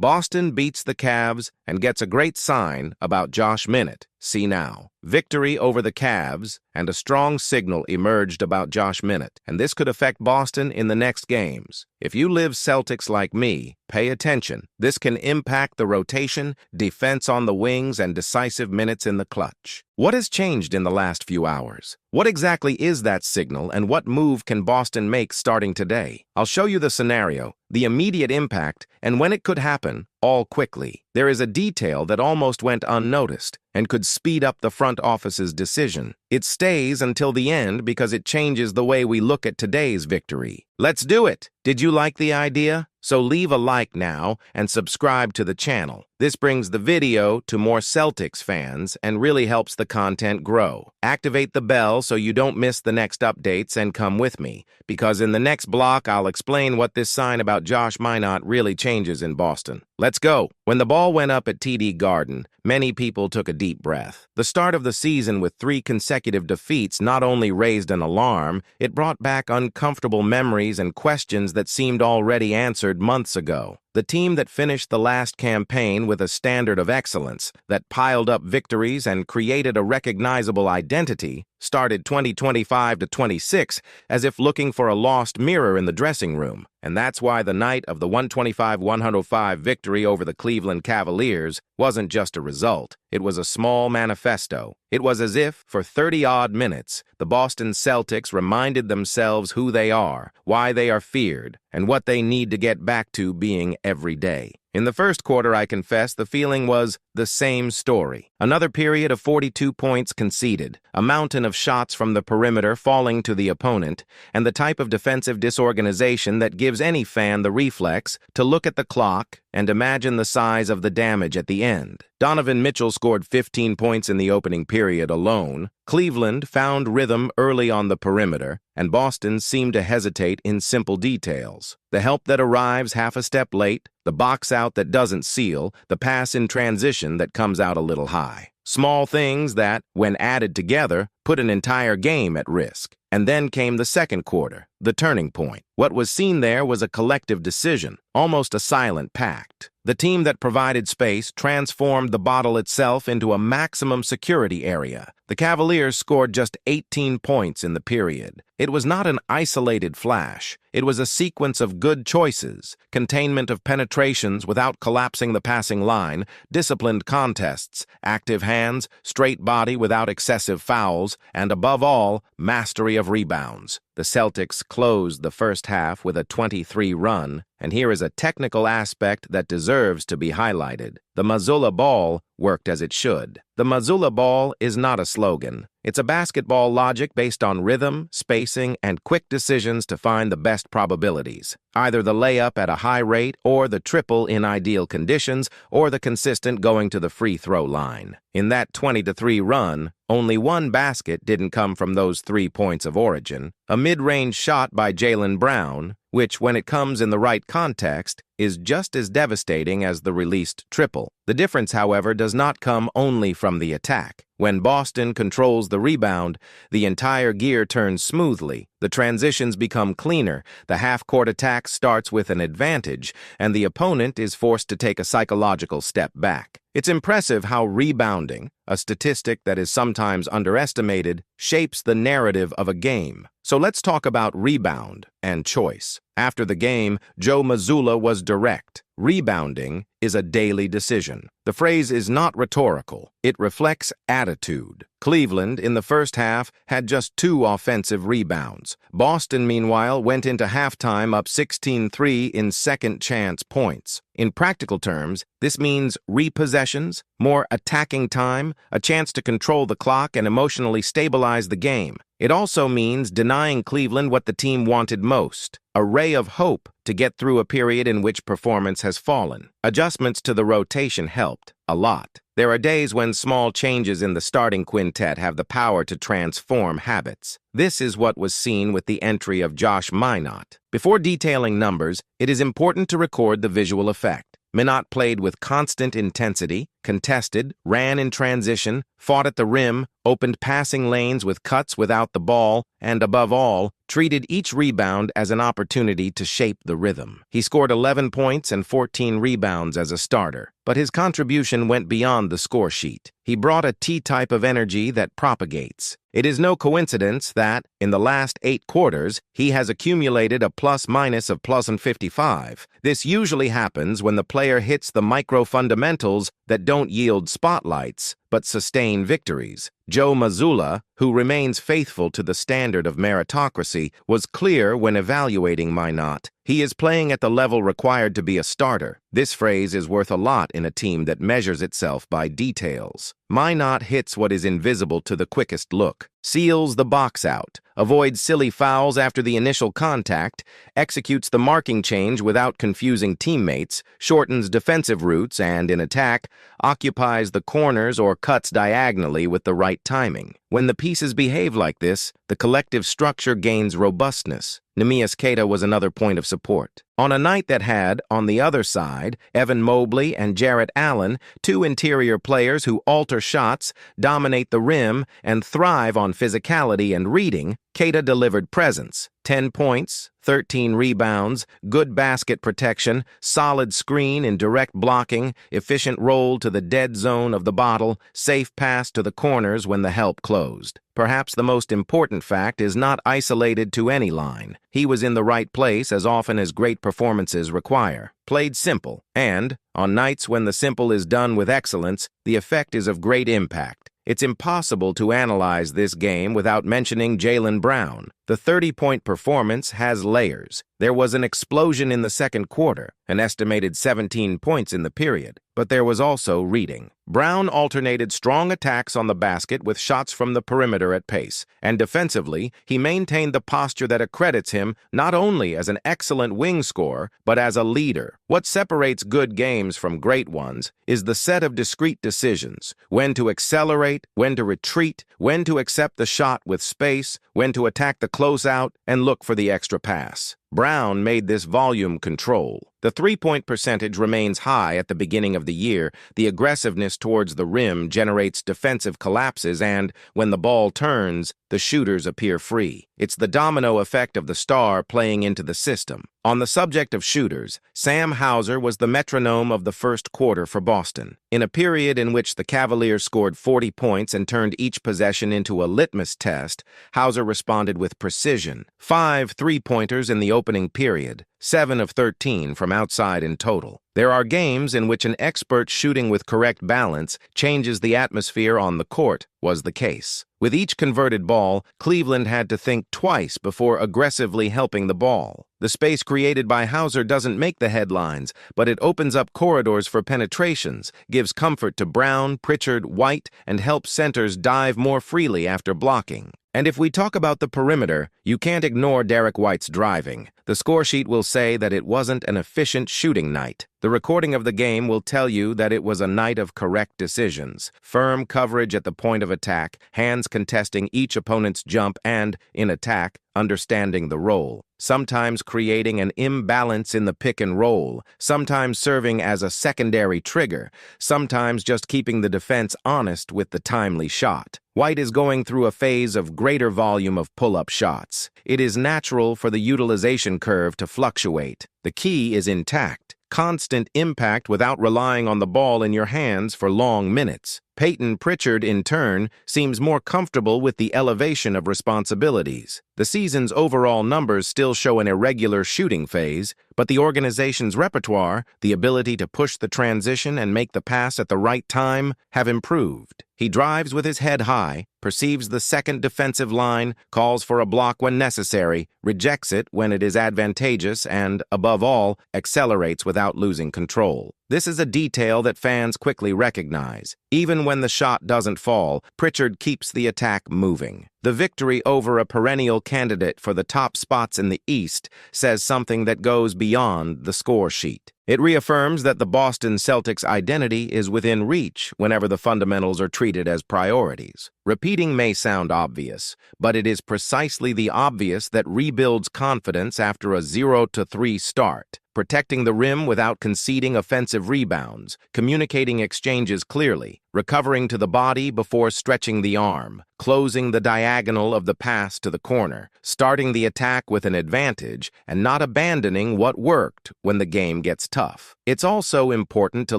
Boston beats the Cavs and gets a great sign about Josh Minott. See now. Victory over the Cavs, and a strong signal emerged about Josh Minott, and this could affect Boston in the next games. If you live Celtics like me, pay attention. This can impact the rotation, defense on the wings, and decisive minutes in the clutch. What has changed in the last few hours? What exactly is that signal, and what move can Boston make starting today? I'll show you the scenario, the immediate impact, and when it could happen, all quickly. There is a detail that almost went unnoticed and could speed up the front office's decision. It stays until the end because it changes the way we look at today's victory. Let's do it! Did you like the idea? So leave a like now and subscribe to the channel. This brings the video to more Celtics fans and really helps the content grow. Activate the bell so you don't miss the next updates and come with me, because in the next block I'll explain what this sign about Josh Minott really changes in Boston. Let's go! When the ball went up at TD Garden, many people took a deep breath. The start of the season with 3 consecutive defeats not only raised an alarm, it brought back uncomfortable memories and questions that seemed already answered months ago. The team that finished the last campaign with a standard of excellence, that piled up victories and created a recognizable identity, started 2025-26 as if looking for a lost mirror in the dressing room. And that's why the night of the 125-105 victory over the Cleveland Cavaliers wasn't just a result. It was a small manifesto. It was as if, for 30-odd minutes, the Boston Celtics reminded themselves who they are, why they are feared, and what they need to get back to being every day. In the first quarter, I confess, the feeling was the same story. Another period of 42 points conceded, a mountain of shots from the perimeter falling to the opponent, and the type of defensive disorganization that gives any fan the reflex to look at the clock and imagine the size of the damage at the end. Donovan Mitchell scored 15 points in the opening period alone. Cleveland found rhythm early on the perimeter, and Boston seemed to hesitate in simple details. The help that arrives half a step late, the box out that doesn't seal, the pass in transition that comes out a little high. Small things that, when added together, put an entire game at risk. And then came the second quarter, the turning point. What was seen there was a collective decision, almost a silent pact. The team that provided space transformed the bottle itself into a maximum security area. The Cavaliers scored just 18 points in the period. It was not an isolated flash. It was a sequence of good choices, containment of penetrations without collapsing the passing line, disciplined contests, active hands, straight body without excessive fouls, and above all, mastery of rebounds. The Celtics closed the first half with a 23 run, and here is a technical aspect that deserves to be highlighted. The Mazzulla Ball worked as it should. The Mazzulla Ball is not a slogan. It's a basketball logic based on rhythm, spacing, and quick decisions to find the best probabilities. Either the layup at a high rate, or the triple in ideal conditions, or the consistent going to the free throw line. In that 20-3 run, only one basket didn't come from those 3 points of origin. A mid-range shot by Jaylen Brown, which, when it comes in the right context, is just as devastating as the released triple. The difference, however, does not come only from the attack. When Boston controls the rebound, the entire gear turns smoothly, the transitions become cleaner, the half-court attack starts with an advantage, and the opponent is forced to take a psychological step back. It's impressive how rebounding, a statistic that is sometimes underestimated, shapes the narrative of a game. So let's talk about rebound and choice. After the game, Joe Mazzulla was direct. Rebounding is a daily decision. The phrase is not rhetorical. It reflects attitude. Cleveland, in the first half, had just 2 offensive rebounds. Boston, meanwhile, went into halftime up 16-3 in second-chance points. In practical terms, this means repossessions, more attacking time, a chance to control the clock and emotionally stabilize the game. It also means denying Cleveland what the team wanted most, a ray of hope to get through a period in which performance has fallen. Adjustments to the rotation helped a lot. There are days when small changes in the starting quintet have the power to transform habits. This is what was seen with the entry of Josh Minott. Before detailing numbers, it is important to record the visual effect. Minott played with constant intensity. contested, ran in transition, fought at the rim, opened passing lanes with cuts without the ball, and above all, treated each rebound as an opportunity to shape the rhythm. He scored 11 points and 14 rebounds as a starter, but his contribution went beyond the score sheet. He brought a T-type of energy that propagates. It is no coincidence that, in the last 8 quarters, he has accumulated a plus-minus of +55. This usually happens when the player hits the micro-fundamentals that don't yield spotlights, but sustain victories. Joe Mazzulla, who remains faithful to the standard of meritocracy, was clear when evaluating Minott. He is playing at the level required to be a starter. This phrase is worth a lot in a team that measures itself by details. Minott hits what is invisible to the quickest look, seals the box out, avoids silly fouls after the initial contact, executes the marking change without confusing teammates, shortens defensive routes, and, in attack, occupies the corners or cuts diagonally with the right timing. When the pieces behave like this, the collective structure gains robustness. Neemias Queta was another point of support. On a night that had, on the other side, Evan Mobley and Jarrett Allen, 2 interior players who alter shots, dominate the rim, and thrive on physicality and reading, Queta delivered presence. 10 points, 13 rebounds, good basket protection, solid screen in direct blocking, efficient roll to the dead zone of the bottle, safe pass to the corners when the help closed. Perhaps the most important fact is not isolated to any line. He was in the right place as often as great performances require. Played simple, and, on nights when the simple is done with excellence, the effect is of great impact. It's impossible to analyze this game without mentioning Jaylen Brown. The 30-point performance has layers. There was an explosion in the second quarter, an estimated 17 points in the period, but there was also reading. Brown alternated strong attacks on the basket with shots from the perimeter at pace, and defensively, he maintained the posture that accredits him not only as an excellent wing scorer, but as a leader. What separates good games from great ones is the set of discrete decisions: when to accelerate, when to retreat, when to accept the shot with space, when to attack the closeout, and look for the extra pass. Brown made this volume control. The three-point percentage remains high at the beginning of the year. The aggressiveness towards the rim generates defensive collapses, and, when the ball turns, the shooters appear free. It's the domino effect of the star playing into the system. On the subject of shooters, Sam Hauser was the metronome of the first quarter for Boston. In a period in which the Cavaliers scored 40 points and turned each possession into a litmus test, Hauser responded with precision. 5 three-pointers in the opening period, 7 of 13 from outside in total. There are games in which an expert shooting with correct balance changes the atmosphere on the court, was the case. With each converted ball, Cleveland had to think twice before aggressively helping the ball. The space created by Hauser doesn't make the headlines, but it opens up corridors for penetrations, gives comfort to Brown, Pritchard, White, and helps centers dive more freely after blocking. And if we talk about the perimeter, you can't ignore Derrick White's driving. The score sheet will say that it wasn't an efficient shooting night. The recording of the game will tell you that it was a night of correct decisions. Firm coverage at the point of attack, hands contesting each opponent's jump, and, in attack, understanding the role. Sometimes creating an imbalance in the pick and roll, sometimes serving as a secondary trigger, sometimes just keeping the defense honest with the timely shot. White is going through a phase of greater volume of pull-up shots. It is natural for the utilization curve to fluctuate. The key is intact. Constant impact without relying on the ball in your hands for long minutes. Payton Pritchard, in turn, seems more comfortable with the elevation of responsibilities. The season's overall numbers still show an irregular shooting phase, but the organization's repertoire, the ability to push the transition and make the pass at the right time, have improved. He drives with his head high, perceives the second defensive line, calls for a block when necessary, rejects it when it is advantageous, and, above all, accelerates without losing control. This is a detail that fans quickly recognize. Even when the shot doesn't fall, Pritchard keeps the attack moving. The victory over a perennial candidate for the top spots in the East says something that goes beyond the score sheet. It reaffirms that the Boston Celtics' identity is within reach whenever the fundamentals are treated as priorities. Repeating may sound obvious, but it is precisely the obvious that rebuilds confidence after a 0-3 start. protecting the rim without conceding offensive rebounds, communicating exchanges clearly, recovering to the body before stretching the arm, closing the diagonal of the pass to the corner, starting the attack with an advantage, and not abandoning what worked when the game gets tough. It's also important to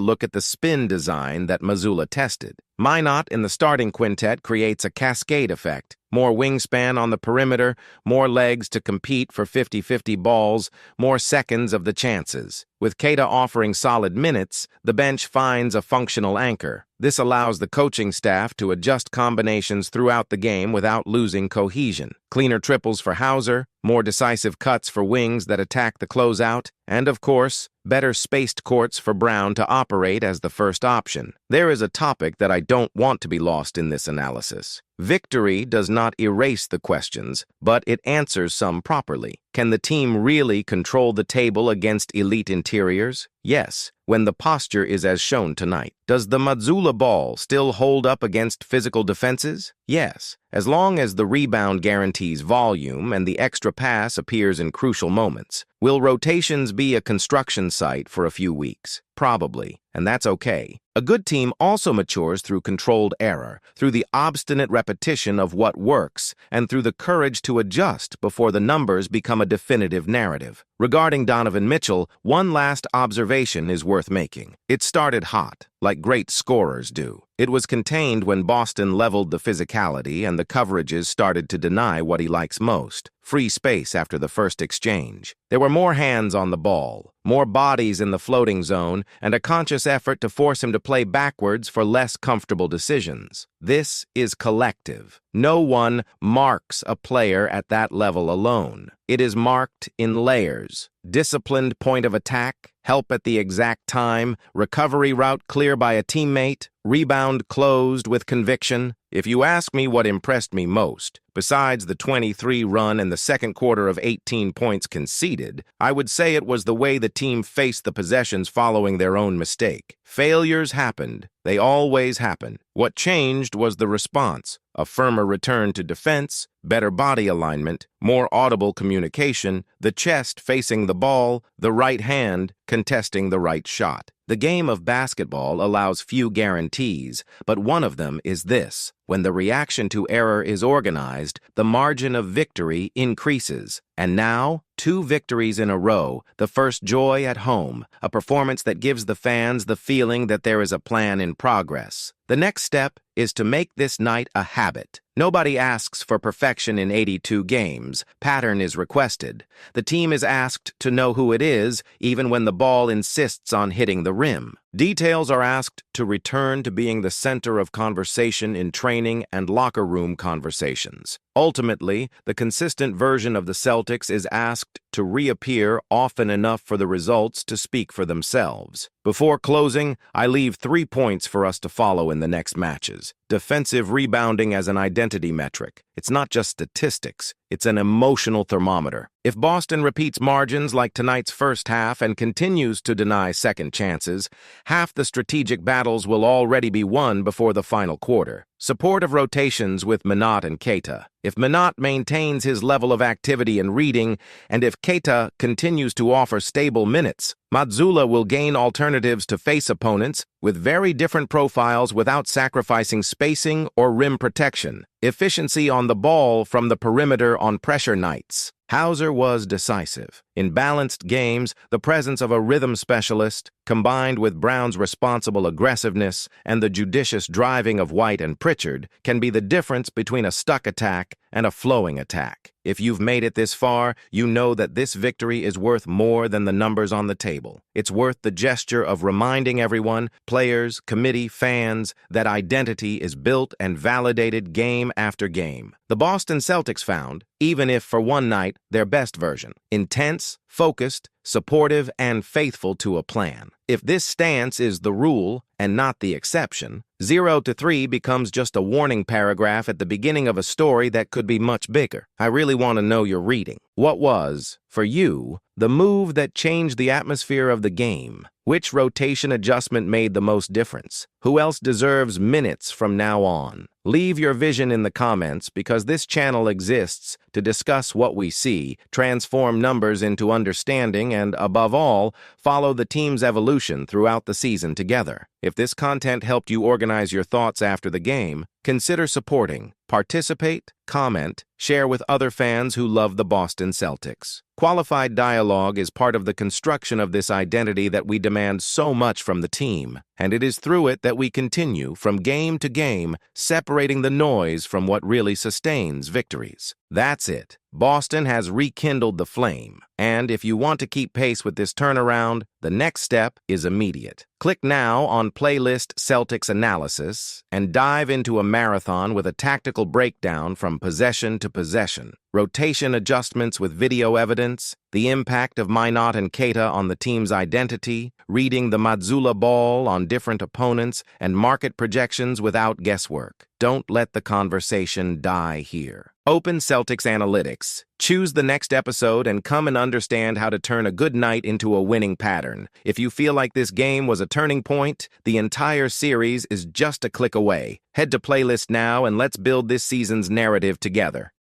look at the spin design that Mazzulla tested. Minott in the starting quintet creates a cascade effect. More wingspan on the perimeter, more legs to compete for 50-50 balls, more seconds of the chances. With Queta offering solid minutes, the bench finds a functional anchor. This allows the coaching staff to adjust combinations throughout the game without losing cohesion. Cleaner triples for Hauser, more decisive cuts for wings that attack the closeout, and of course, better spaced courts for Brown to operate as the first option. There is a topic that I don't want to be lost in this analysis. Victory does not erase the questions, but it answers some properly. Can the team really control the table against elite interiors? Yes, when the posture is as shown tonight. Does the Mazzulla Ball still hold up against physical defenses? Yes, as long as the rebound guarantees volume and the extra pass appears in crucial moments. Will rotations be a construction site for a few weeks? Probably, and that's okay. A good team also matures through controlled error, through the obstinate repetition of what works, and through the courage to adjust before the numbers become a definitive narrative. Regarding Donovan Mitchell, one last observation is worth making. It started hot, like great scorers do. It was contained when Boston leveled the physicality and the coverages started to deny what he likes most: free space after the first exchange. There were more hands on the ball, more bodies in the floating zone, and a conscious effort to force him to play backwards for less comfortable decisions. This is collective. No one marks a player at that level alone. It is marked in layers. Disciplined point of attack, help at the exact time, recovery route clear by a teammate, rebound closed with conviction. If you ask me what impressed me most, besides the 23 run and the second quarter of 18 points conceded, I would say it was the way the team faced the possessions following their own mistake. Failures happened. They always happen. What changed was the response: a firmer return to defense, better body alignment, more audible communication, the chest facing the ball, the right hand contesting the right shot. The game of basketball allows few guarantees, but one of them is this: when the reaction to error is organized, the margin of victory increases. And now, 2 victories in a row, the first joy at home, a performance that gives the fans the feeling that there is a plan in progress. The next step is to make this night a habit. Nobody asks for perfection in 82 games. Pattern is requested. The team is asked to know who it is, even when the ball insists on hitting the rim. Details are asked to return to being the center of conversation in training and locker room conversations. Ultimately, the consistent version of the Celtics is asked to reappear often enough for the results to speak for themselves. Before closing, I leave 3 points for us to follow in the next matches. Defensive rebounding as an identity metric. It's not just statistics, it's an emotional thermometer. If Boston repeats margins like tonight's first half and continues to deny second chances, half the strategic battles will already be won before the final quarter. Support of rotations with Minott and Queta. If Minott maintains his level of activity and reading, and if Queta continues to offer stable minutes, Mazzulla will gain alternatives to face opponents with very different profiles without sacrificing spacing or rim protection. Efficiency on the ball from the perimeter on pressure nights. Hauser was decisive. In balanced games, the presence of a rhythm specialist, combined with Brown's responsible aggressiveness and the judicious driving of White and Pritchard, can be the difference between a stuck attack and a flowing attack. If you've made it this far, you know that this victory is worth more than the numbers on the table. It's worth the gesture of reminding everyone, players, committee, fans, that identity is built and validated game after game. The Boston Celtics found, even if for one night, their best version: intense, focused, supportive, and faithful to a plan. If this stance is the rule and not the exception, 0-3 becomes just a warning paragraph at the beginning of a story that could be much bigger. I really want to know your reading. What was, for you, the move that changed the atmosphere of the game? Which rotation adjustment made the most difference? Who else deserves minutes from now on? Leave your vision in the comments because this channel exists to discuss what we see, transform numbers into understanding, and, above all, follow the team's evolution throughout the season together. If this content helped you organize your thoughts after the game, consider supporting, participate, comment, share with other fans who love the Boston Celtics. Qualified dialogue is part of the construction of this identity that we demand so much from the team, and it is through it that we continue, from game to game, separating the noise from what really sustains victories. That's it. Boston has rekindled the flame, and if you want to keep pace with this turnaround, the next step is immediate. Click now on Playlist Celtics Analysis and dive into a marathon with a tactical breakdown from possession to possession, rotation adjustments with video evidence, the impact of Minott and Queta on the team's identity, reading the Mazzulla Ball on different opponents, and market projections without guesswork. Don't let the conversation die here. Open Celtics Analytics. Choose the next episode and come and understand how to turn a good night into a winning pattern. If you feel like this game was a turning point, the entire series is just a click away. Head to Playlist now and let's build this season's narrative together.